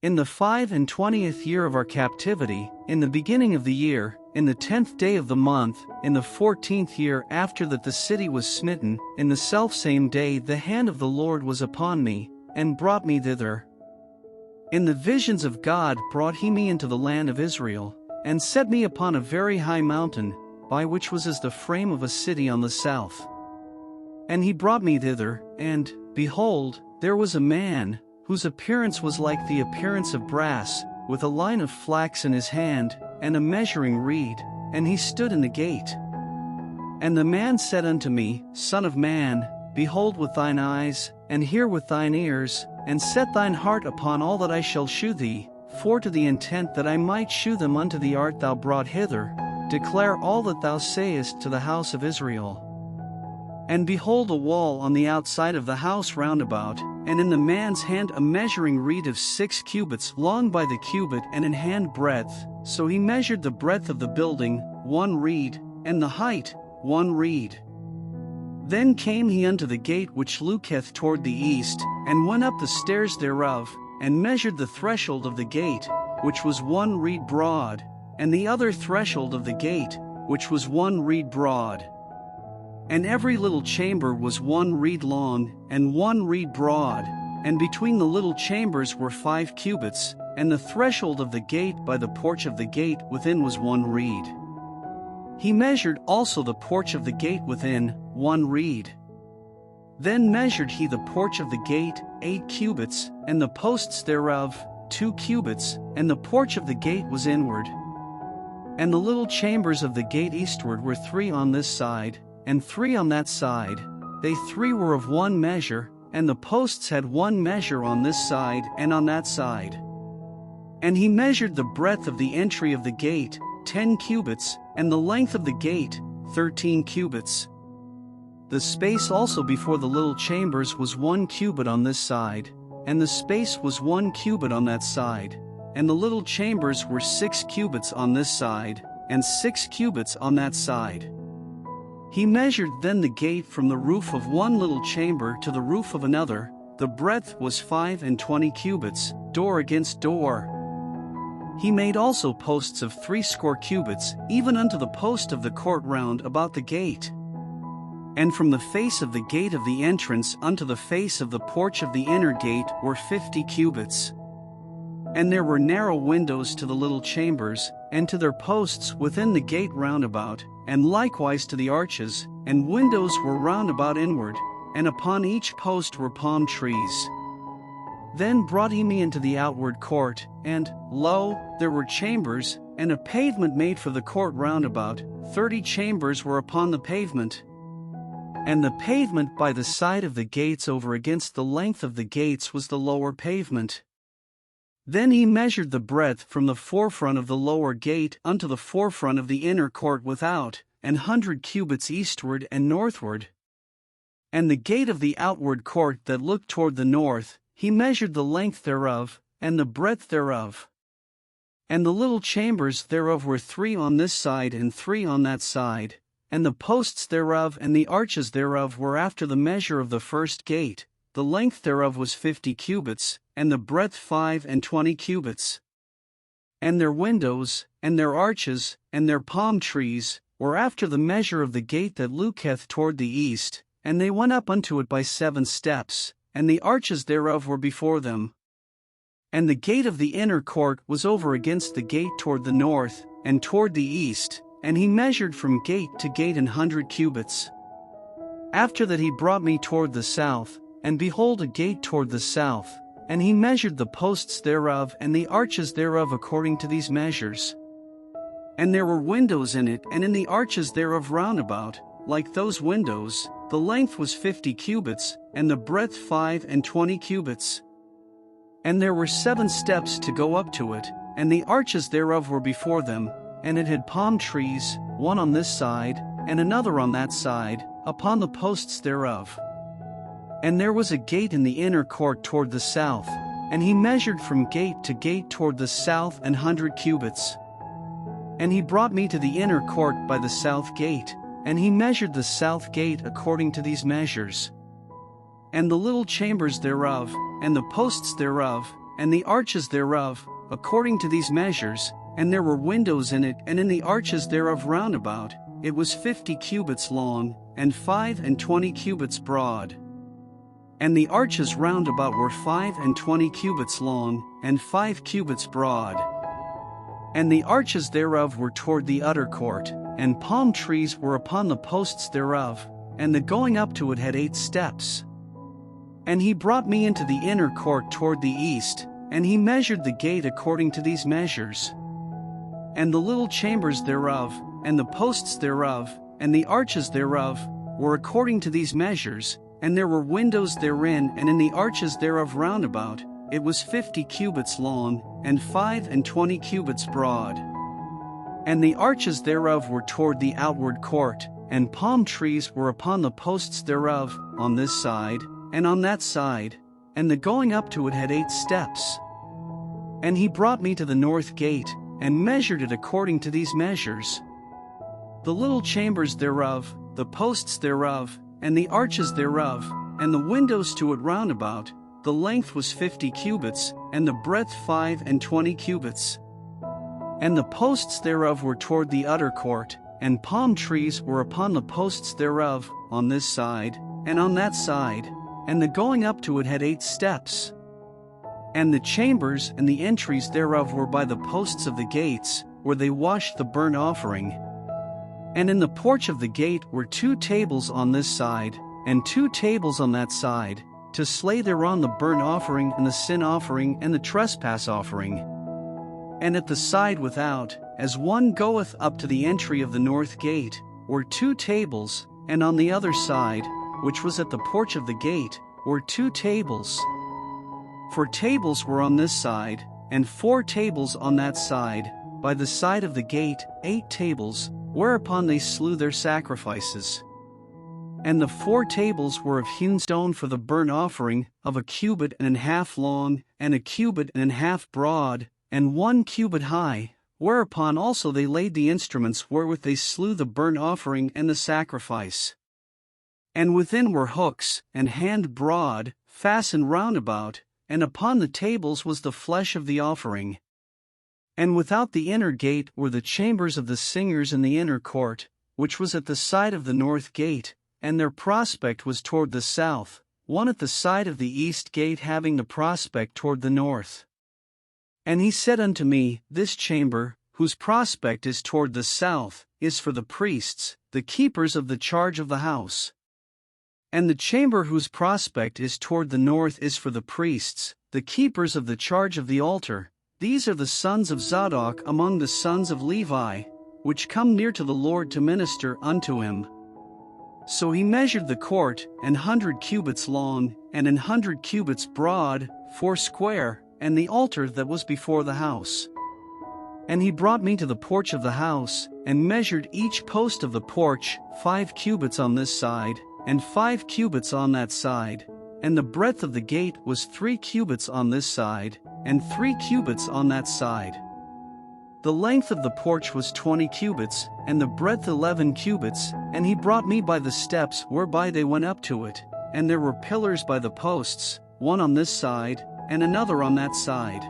In the 25th year of our captivity, in the beginning of the year, in the 10th day of the month, in the 14th year after that the city was smitten, in the selfsame day the hand of the Lord was upon me, and brought me thither. In the visions of God brought he me into the land of Israel, and set me upon a very high mountain, by which was as the frame of a city on the south. And he brought me thither, and, behold, there was a man, whose appearance was like the appearance of brass, with a line of flax in his hand, and a measuring reed, and he stood in the gate. And the man said unto me, Son of man, behold with thine eyes, and hear with thine ears, and set thine heart upon all that I shall shew thee, for to the intent that I might shew them unto thee art thou brought hither, declare all that thou sayest to the house of Israel. And behold a wall on the outside of the house round about, and in the man's hand a measuring reed of 6 cubits long by the cubit and in hand breadth, so he measured the breadth of the building, 1 reed, and the height, 1 reed. Then came he unto the gate which looketh toward the east, and went up the stairs thereof, and measured the threshold of the gate, which was 1 reed broad, and the other threshold of the gate, which was 1 reed broad. And every little chamber was 1 reed long, and 1 reed broad, and between the little chambers were 5 cubits, and the threshold of the gate by the porch of the gate within was 1 reed. He measured also the porch of the gate within, 1 reed. Then measured he the porch of the gate, 8 cubits, and the posts thereof, 2 cubits, and the porch of the gate was inward. And the little chambers of the gate eastward were 3 on this side, and 3 on that side, they 3 were of 1 measure, and the posts had 1 measure on this side and on that side. And he measured the breadth of the entry of the gate, 10 cubits, and the length of the gate, 13 cubits. The space also before the little chambers was 1 cubit on this side, and the space was 1 cubit on that side, and the little chambers were 6 cubits on this side, and 6 cubits on that side. He measured then the gate from the roof of 1 little chamber to the roof of another, the breadth was 25 cubits, door against door. He made also posts of 60 cubits, even unto the post of the court round about the gate. And from the face of the gate of the entrance unto the face of the porch of the inner gate were 50 cubits. And there were narrow windows to the little chambers, and to their posts within the gate round about, and likewise to the arches, and windows were round about inward, and upon each post were palm trees. Then brought he me into the outward court, and, lo, there were chambers, and a pavement made for the court round about, 30 chambers were upon the pavement. And the pavement by the side of the gates over against the length of the gates was the lower pavement. Then he measured the breadth from the forefront of the lower gate unto the forefront of the inner court without, 100 cubits eastward and northward. And the gate of the outward court that looked toward the north, he measured the length thereof, and the breadth thereof. And the little chambers thereof were 3 on this side and 3 on that side, and the posts thereof and the arches thereof were after the measure of the first gate, the length thereof was 50 cubits, and the breadth 25 cubits. And their windows, and their arches, and their palm trees, were after the measure of the gate that looketh toward the east, and they went up unto it by 7 steps, and the arches thereof were before them. And the gate of the inner court was over against the gate toward the north, and toward the east, and he measured from gate to gate 100 cubits. After that he brought me toward the south, and behold a gate toward the south, and he measured the posts thereof and the arches thereof according to these measures. And there were windows in it and in the arches thereof round about, like those windows, the length was 50 cubits, and the breadth 25 cubits. And there were 7 steps to go up to it, and the arches thereof were before them, and it had palm trees, 1 on this side, and another on that side, upon the posts thereof. And there was a gate in the inner court toward the south, and he measured from gate to gate toward the south 100 cubits. And he brought me to the inner court by the south gate, and he measured the south gate according to these measures. And the little chambers thereof, and the posts thereof, and the arches thereof, according to these measures, and there were windows in it, and in the arches thereof round about, it was 50 cubits long, and 25 cubits broad. And the arches round about were 25 cubits long, and 5 cubits broad. And the arches thereof were toward the utter court, and palm trees were upon the posts thereof, and the going up to it had 8 steps. And he brought me into the inner court toward the east, and he measured the gate according to these measures. And the little chambers thereof, and the posts thereof, and the arches thereof, were according to these measures, and there were windows therein, and in the arches thereof round about, it was 50 cubits long, and 25 cubits broad. And the arches thereof were toward the outward court, and palm trees were upon the posts thereof, on this side, and on that side, and the going up to it had 8 steps. And he brought me to the north gate, and measured it according to these measures. The little chambers thereof, the posts thereof, and the arches thereof, and the windows to it round about, the length was 50 cubits, and the breadth 25 cubits. And the posts thereof were toward the utter court, and palm trees were upon the posts thereof, on this side, and on that side, and the going up to it had 8 steps. And the chambers and the entries thereof were by the posts of the gates, where they washed the burnt offering. And in the porch of the gate were 2 tables on this side, and 2 tables on that side, to slay thereon the burnt offering and the sin offering and the trespass offering. And at the side without, as one goeth up to the entry of the north gate, were 2 tables, and on the other side, which was at the porch of the gate, were 2 tables. For tables were on this side, and 4 tables on that side, by the side of the gate 8 tables, whereupon they slew their sacrifices. And the 4 tables were of hewn stone for the burnt offering, of 1.5 cubits long, and 1.5 cubits broad, and 1 cubit high, whereupon also they laid the instruments wherewith they slew the burnt offering and the sacrifice. And within were hooks, and hand broad, fastened round about, and upon the tables was the flesh of the offering. And without the inner gate were the chambers of the singers in the inner court, which was at the side of the north gate, and their prospect was toward the south, one at the side of the east gate having the prospect toward the north. And he said unto me, This chamber, whose prospect is toward the south, is for the priests, the keepers of the charge of the house. And the chamber whose prospect is toward the north is for the priests, the keepers of the charge of the altar. These are the sons of Zadok among the sons of Levi, which come near to the Lord to minister unto him. So he measured the court, 100 cubits long, and 100 cubits broad, foursquare, and the altar that was before the house. And he brought me to the porch of the house, and measured each post of the porch, 5 cubits on this side, and 5 cubits on that side, and the breadth of the gate was 3 cubits on this side, and 3 cubits on that side. The length of the porch was 20 cubits, and the breadth 11 cubits, and he brought me by the steps whereby they went up to it, and there were pillars by the posts, one on this side, and another on that side.